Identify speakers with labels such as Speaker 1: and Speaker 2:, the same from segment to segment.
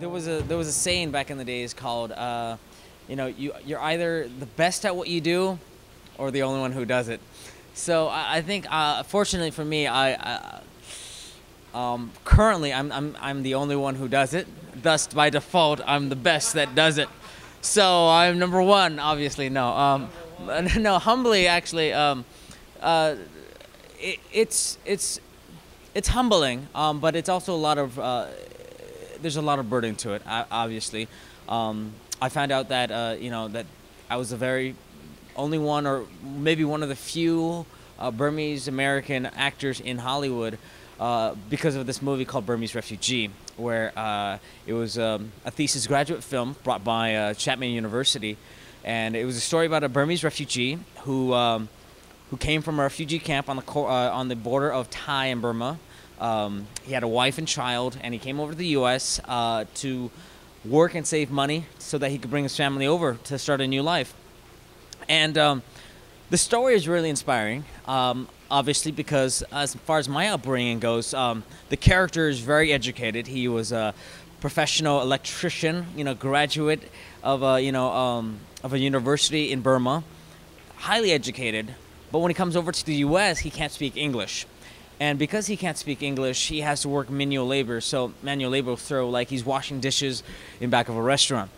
Speaker 1: there was a saying back in the days called, you know, you're either the best at what you do, or the only one who does it. So I think, fortunately for me, currently I'm the only one who does it. Thus, by default, I'm the best that does it. So I'm number one, obviously. No, no, humbly, actually. It's humbling, but it's also a lot of there's a lot of burden to it. Obviously, I found out that you know, that I was the very only one, or maybe one of the few Burmese American actors in Hollywood because of this movie called Burmese Refugee, where it was a thesis graduate film brought by Chapman University, and it was a story about a Burmese refugee who came from a refugee camp on the border of Thai and Burma. He had a wife and child, and he came over to the U.S. To work and save money so that he could bring his family over to start a new life. And the story is really inspiring, obviously, because as far as my upbringing goes, the character is very educated. He was a professional electrician, you know, graduate of a, of a university in Burma, highly educated. But when he comes over to the U.S., he can't speak English. And because he can't speak English, he has to work manual labor. So manual labor throw, like he's washing dishes in back of a restaurant.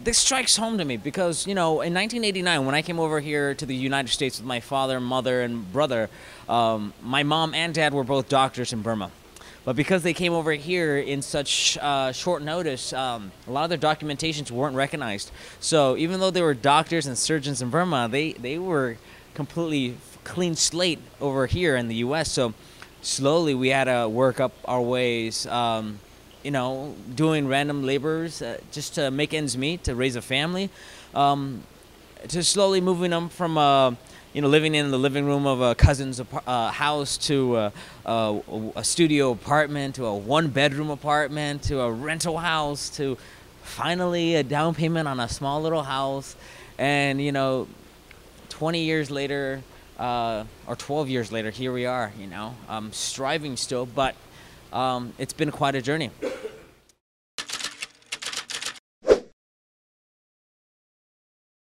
Speaker 1: This strikes home to me because, you know, in 1989, when I came over here to the United States with my father, mother, and brother, my mom and dad were both doctors in Burma. But because they came over here in such short notice, a lot of their documentations weren't recognized. So even though they were doctors and surgeons in Burma, they were completely clean slate over here in the U.S. So slowly we had to work up our ways, you know, doing random labors just to make ends meet, to raise a family, to slowly moving them from, you know, living in the living room of a cousin's house to a studio apartment, to a one-bedroom apartment, to a rental house, to finally a down payment on a small little house. And, you know, 20 years later, or 12 years later, here we are, you know, striving still, but it's been quite a journey.